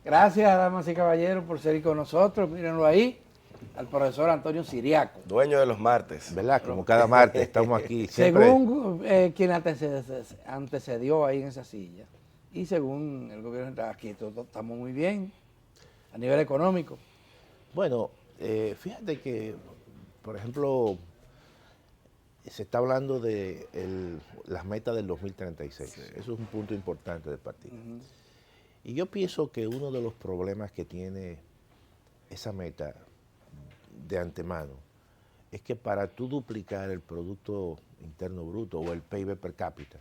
Gracias, damas y caballeros, por ser con nosotros. Mírenlo ahí, al profesor Antonio Siriaco. Dueño de los martes. ¿Verdad? Como cada martes estamos aquí siempre. Según quien antecedió ahí en esa silla, y según el gobierno, aquí todos estamos muy bien a nivel económico. Bueno, fíjate que, por ejemplo, se está hablando de las metas del 2036. Sí. Eso es un punto importante del partido. Y yo pienso que uno de los problemas que tiene esa meta de antemano es que para tú duplicar el Producto Interno Bruto o el PIB per cápita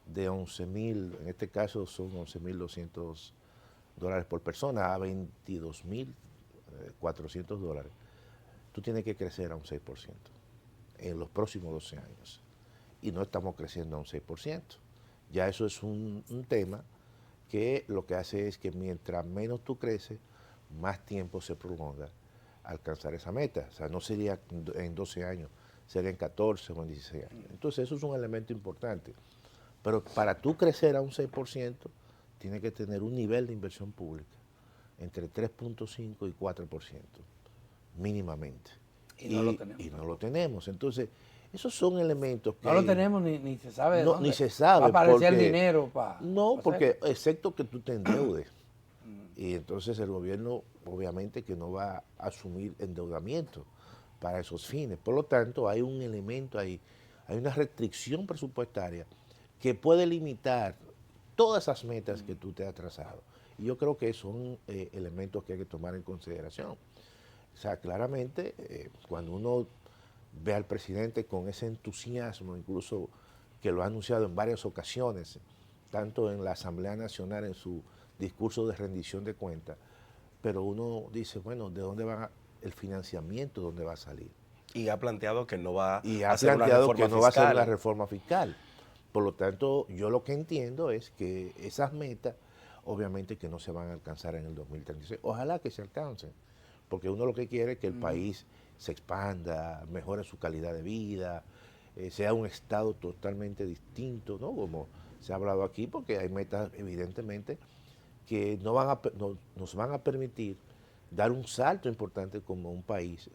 de 11.000, en este caso son 11.200 dólares por persona, a 22.400 dólares, tú tienes que crecer a un 6% en los próximos 12 años. Y no estamos creciendo a un 6%. Ya eso es un tema que lo que hace es que mientras menos tú creces, más tiempo se prolonga alcanzar esa meta. O sea, no sería en 12 años, sería en 14 o en 16 años. Entonces eso es un elemento importante. Pero para tú crecer a un 6%, tienes que tener un nivel de inversión pública entre 3.5 y 4%, mínimamente. Y no lo tenemos. Y no lo tenemos. Entonces, esos son elementos que... No lo tenemos ni se sabe de dónde. Ni se sabe. Va a aparecer el dinero para... No, porque excepto que tú te endeudes. Y entonces el gobierno, obviamente, que no va a asumir endeudamiento para esos fines. Por lo tanto, hay un elemento ahí, hay una restricción presupuestaria que puede limitar todas esas metas que tú te has trazado. Y yo creo que son elementos que hay que tomar en consideración. O sea, claramente, cuando uno ve al presidente con ese entusiasmo, incluso que lo ha anunciado en varias ocasiones, tanto en la Asamblea Nacional, en su discurso de rendición de cuentas, pero uno dice, bueno, ¿de dónde va el financiamiento? ¿Dónde va a salir? Y ha planteado que no va a hacer una reforma fiscal. Va a hacer una reforma fiscal. Por lo tanto, yo lo que entiendo es que esas metas, obviamente que no se van a alcanzar en el 2036. Ojalá que se alcancen, porque uno lo que quiere es que el país se expanda, mejore su calidad de vida, sea un estado totalmente distinto, ¿no? Como se ha hablado aquí, porque hay metas evidentemente que nos van a permitir dar un salto importante como un país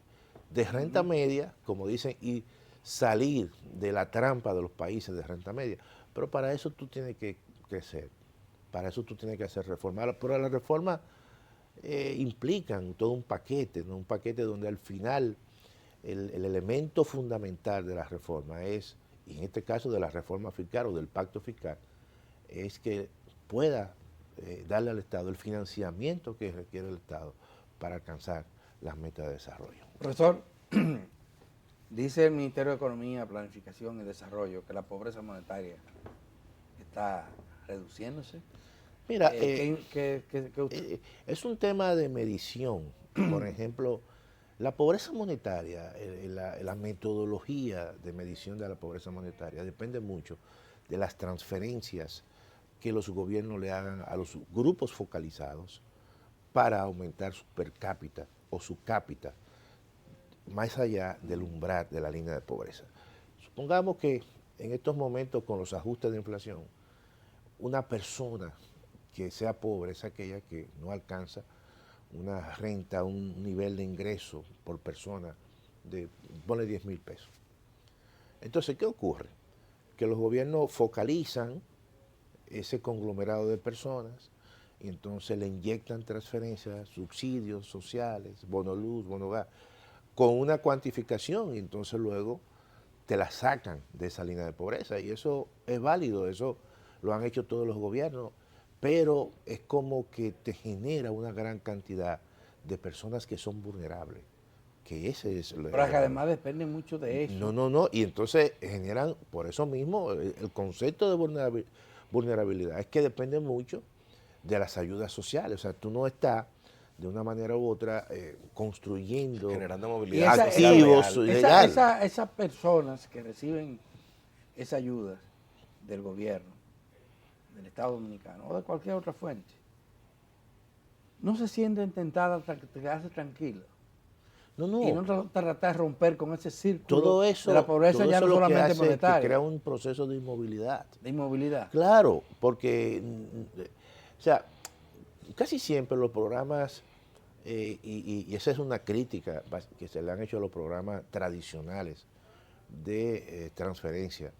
de renta media, como dicen, y salir de la trampa de los países de renta media. Pero para eso tú tienes que crecer, para eso tú tienes que hacer reformas. Pero las reformas implican todo un paquete, ¿no? Un paquete donde al final el elemento fundamental de la reforma es, y en este caso de la reforma fiscal o del pacto fiscal, es que pueda darle al Estado el financiamiento que requiere el Estado para alcanzar las metas de desarrollo. Profesor, dice el Ministerio de Economía, Planificación y Desarrollo que la pobreza monetaria está reduciéndose. Mira, ¿qué es un tema de medición. Por ejemplo, la pobreza monetaria, la metodología de medición de la pobreza monetaria depende mucho de las transferencias que los gobiernos le hagan a los grupos focalizados para aumentar su per cápita o su cápita más allá del umbral de la línea de pobreza. Supongamos que en estos momentos, con los ajustes de inflación, una persona que sea pobre es aquella que no alcanza una renta, un nivel de ingreso por persona de, ponle 10.000 pesos. Entonces, ¿qué ocurre? Que los gobiernos focalizan ese conglomerado de personas y entonces le inyectan transferencias, subsidios sociales, bono luz, bono gas, con una cuantificación y entonces luego te la sacan de esa línea de pobreza y eso es válido, eso lo han hecho todos los gobiernos, pero es como que te genera una gran cantidad de personas que son vulnerables, que ese es... Pero que además depende mucho de eso. No, y entonces generan, por eso mismo, el concepto de vulnerabilidad es que depende mucho de las ayudas sociales, o sea, tú no estás de una manera u otra construyendo, generando movilidad activos legales. Esas personas que reciben esa ayuda del gobierno, del Estado Dominicano o de cualquier otra fuente, no se sienten tentadas a quedarse tranquilos. No. Y no tratar de romper con ese círculo todo eso, de la pobreza ya no solamente monetaria. Que crea un proceso de inmovilidad. De inmovilidad. Claro, porque, o sea, casi siempre los programas, y esa es una crítica que se le han hecho a los programas tradicionales de transferencia,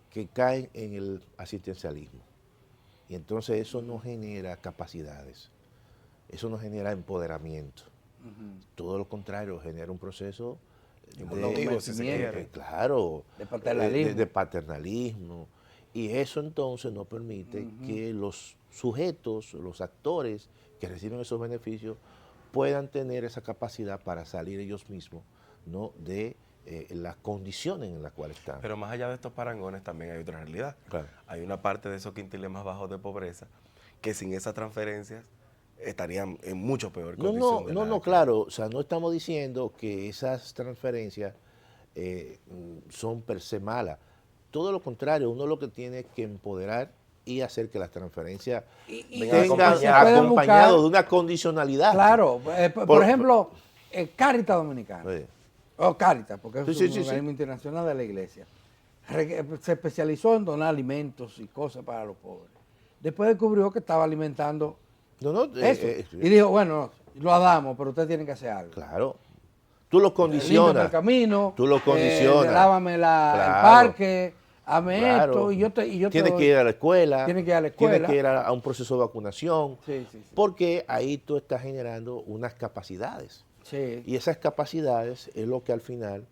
que caen en el asistencialismo. Y entonces eso no genera capacidades, eso no genera empoderamiento. Todo lo contrario, genera un proceso claro, de paternalismo. De paternalismo. Y eso entonces no permite que los sujetos, los actores que reciben esos beneficios, puedan tener esa capacidad para salir ellos mismos, ¿no?, de las condiciones en las cuales están. Pero más allá de estos parangones también hay otra realidad. Claro. Hay una parte de esos quintiles más bajos de pobreza que sin esas transferencias estarían en mucho peor condición. Claro, o sea, no estamos diciendo que esas transferencias son per se malas. Todo lo contrario, uno lo que tiene que empoderar y hacer que las transferencias vengan acompañado de una condicionalidad. Claro, por ejemplo, Cáritas Dominicana. Sí. O Cáritas, porque es Sí, un sí, organismo internacional de la iglesia. Se especializó en donar alimentos y cosas para los pobres. Después descubrió que estaba alimentando eso. Y dijo, bueno, lo damos, pero ustedes tienen que hacer algo. Claro. Tú los Límpiame condicionas. el camino, Tú los condicionas. lávame el parque, hazme esto, y yo te Tienes que ir a la escuela. Tienes que ir a la escuela. Tienes que ir a un proceso de vacunación. Sí. Porque ahí tú estás generando unas capacidades. Sí. Y esas capacidades es lo que al final,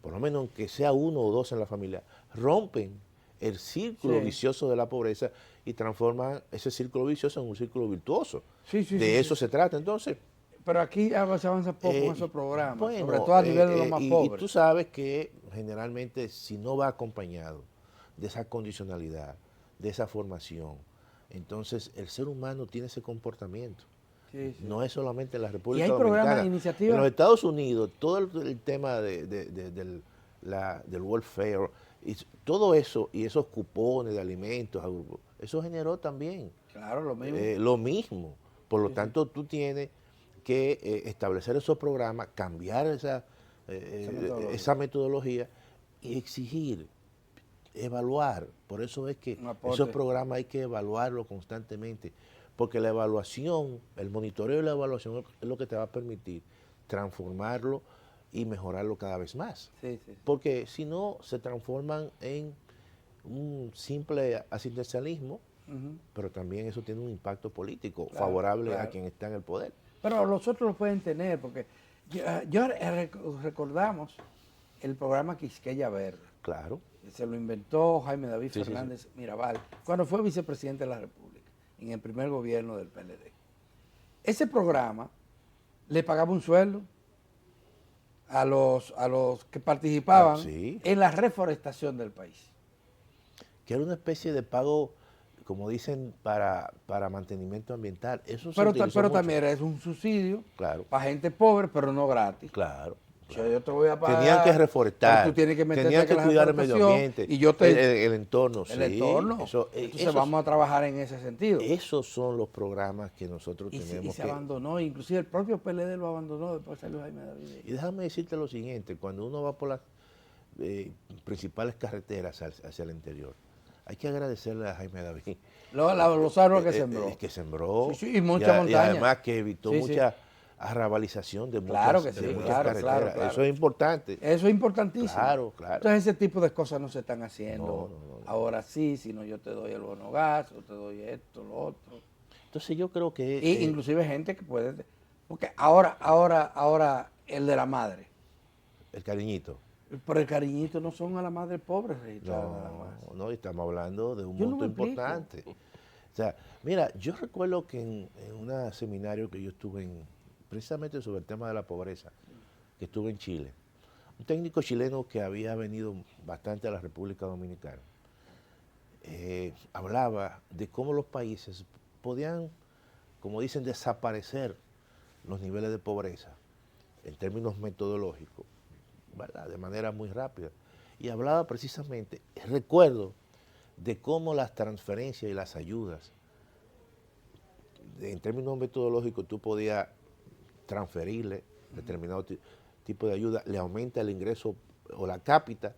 por lo menos aunque sea uno o dos en la familia, rompen el círculo vicioso de la pobreza y transforman ese círculo vicioso en un círculo virtuoso. De eso se trata. Entonces, pero aquí se avanza poco en esos programas, bueno, sobre todo a nivel de los más pobres. Y tú sabes que generalmente si no va acompañado de esa condicionalidad, de esa formación, entonces el ser humano tiene ese comportamiento. No es solamente en la República Dominicana. Y hay programas de iniciativa. En los Estados Unidos, todo el tema del welfare, y todo eso, y esos cupones de alimentos, eso generó también Claro, lo mismo. lo mismo. Por lo tanto, tú tienes que establecer esos programas, cambiar esa metodología y exigir, evaluar. Por eso es que esos programas hay que evaluarlos constantemente, porque la evaluación, el monitoreo y la evaluación es lo que te va a permitir transformarlo y mejorarlo cada vez más. Porque si no, se transforman en un simple asistencialismo, pero también eso tiene un impacto político favorable a quien está en el poder. Pero los otros lo pueden tener, porque recordamos el programa Quisqueya Verde. Claro. Se lo inventó Jaime David Fernández Mirabal cuando fue vicepresidente de la República, en el primer gobierno del PLD. Ese programa le pagaba un sueldo a los que participaban en la reforestación del país. Que era una especie de pago, como dicen, para mantenimiento ambiental. Eso pero también es un subsidio para gente pobre, pero no gratis. Claro. Yo te voy a pagar. Tenían que reforestar, tú tienes que tenían que cuidar el medio ambiente, y yo el entorno. El entorno. Entonces vamos a trabajar en ese sentido. Esos son los programas que nosotros tenemos. Y se abandonó, inclusive el propio PLD lo abandonó, después salió Jaime David. Y déjame decirte lo siguiente, cuando uno va por las principales carreteras hacia el interior, hay que agradecerle a Jaime David. Los árboles que sembró. Que sembró. Y mucha montaña. Y además que evitó mucha arrabalización de muchas, carreteras. Claro. Eso es importante. Eso es importantísimo. Claro. Entonces ese tipo de cosas no se están haciendo ahora sí, sino yo te doy el bono gas, o te doy esto, lo otro. Entonces yo creo que... inclusive gente que puede... Porque ahora el de la madre. El cariñito. Pero el cariñito no son a la madre pobre registrada nada más. No, estamos hablando de un monto importante. O sea, mira, yo recuerdo que en un seminario que yo estuve precisamente sobre el tema de la pobreza, que estuve en Chile, un técnico chileno que había venido bastante a la República Dominicana, hablaba de cómo los países podían, como dicen, desaparecer los niveles de pobreza en términos metodológicos, ¿verdad?, de manera muy rápida. Y hablaba precisamente, recuerdo, de cómo las transferencias y las ayudas, en términos metodológicos, tú podías transferirle determinado tipo de ayuda, le aumenta el ingreso o la cápita,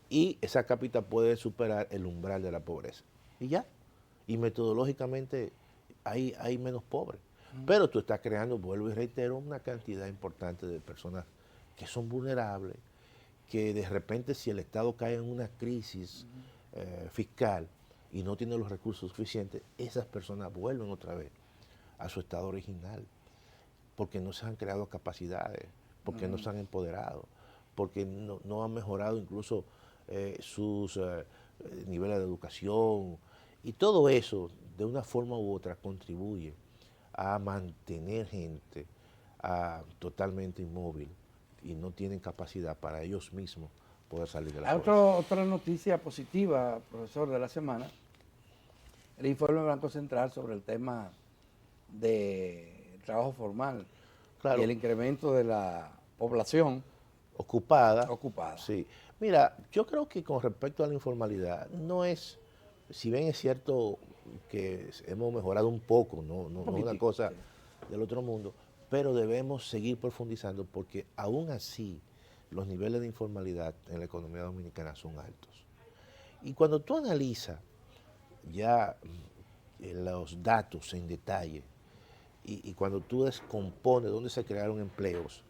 y esa cápita puede superar el umbral de la pobreza. Y ya. Y metodológicamente hay menos pobres. Pero tú estás creando, vuelvo y reitero, una cantidad importante de personas que son vulnerables, que de repente si el Estado cae en una crisis fiscal y no tiene los recursos suficientes, esas personas vuelven otra vez a su estado original, porque no se han creado capacidades, porque no se han empoderado, porque no han mejorado incluso sus niveles de educación, y todo eso de una forma u otra contribuye a mantener gente totalmente inmóvil y no tienen capacidad para ellos mismos poder salir de la Hay pobreza. otra noticia positiva, profesor, de la semana, el informe del Banco Central sobre el tema del trabajo formal Claro. y el incremento de la población Ocupada. ocupada. Sí. Mira, yo creo que con respecto a la informalidad, no es, si bien es cierto que hemos mejorado un poco, no es una cosa sí. del otro mundo, pero debemos seguir profundizando porque aún así los niveles de informalidad en la economía dominicana son altos. Y cuando tú analizas ya los datos en detalle y cuando tú descompones dónde se crearon empleos,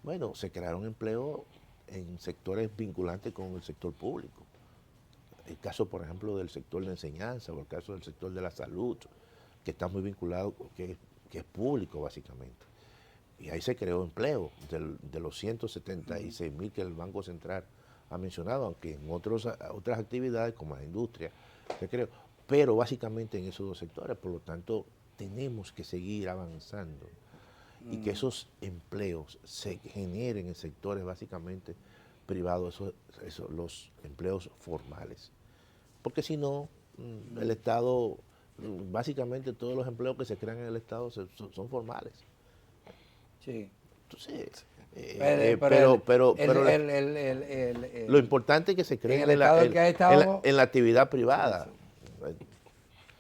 bueno, se crearon empleos en sectores vinculantes con el sector público. El caso, por ejemplo, del sector de enseñanza o el caso del sector de la salud, que está muy vinculado, que es público básicamente. Y ahí se creó empleo de los 176.000 que el Banco Central ha mencionado, aunque en otras actividades como la industria se creó, pero básicamente en esos dos sectores. Por lo tanto, tenemos que seguir avanzando y que esos empleos se generen en sectores básicamente privados, los empleos formales. Porque si no, el Estado, básicamente todos los empleos que se crean en el Estado son formales. Sí. Entonces, Pero lo importante es que se creen en el estado que ha estado, en la actividad privada. Sí.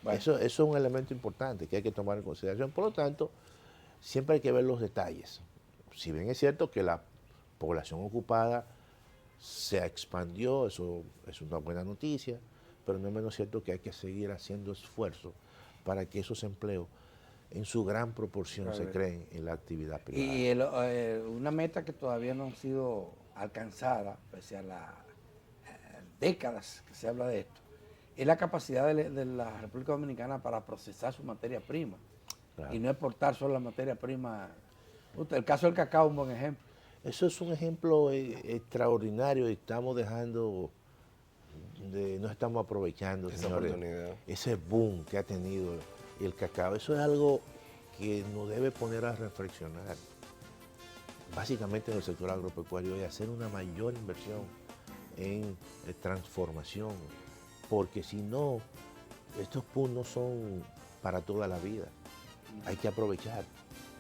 Bueno. Eso es un elemento importante que hay que tomar en consideración. Por lo tanto, siempre hay que ver los detalles. Si bien es cierto que la población ocupada se expandió, eso es una buena noticia, pero no es menos cierto que hay que seguir haciendo esfuerzos para que esos empleos en su gran proporción se creen en la actividad privada. Y una meta que todavía no ha sido alcanzada, pese a las décadas que se habla de esto, es la capacidad de la República Dominicana para procesar su materia prima. Claro. Y no exportar solo la materia prima. El caso del cacao es un buen ejemplo. Eso es un ejemplo extraordinario y estamos no estamos aprovechando, esa señores, oportunidad. Ese boom que ha tenido el cacao. Eso es algo que nos debe poner a reflexionar, básicamente en el sector agropecuario, y hacer una mayor inversión en transformación, porque si no, estos boom no son para toda la vida, hay que aprovechar.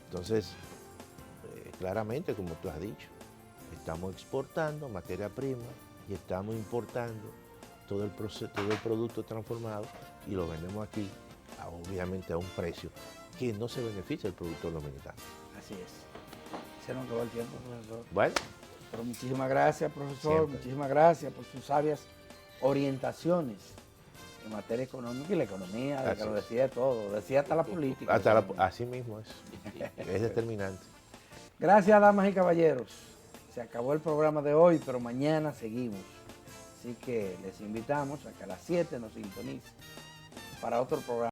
Entonces, claramente, como tú has dicho, estamos exportando materia prima y estamos importando todo el producto transformado y lo vendemos aquí, obviamente a un precio que no se beneficia el productor dominicano. Así es. Se nos acabó el tiempo, profesor. Bueno. Pero muchísimas gracias, profesor. Siempre. Muchísimas gracias por sus sabias orientaciones en materia económica y la economía, de que lo decía todo, decía hasta la política. Así mismo es determinante. Gracias, damas y caballeros. Se acabó el programa de hoy, pero mañana seguimos. Así que les invitamos a que a las 7 nos sintonicen para otro programa.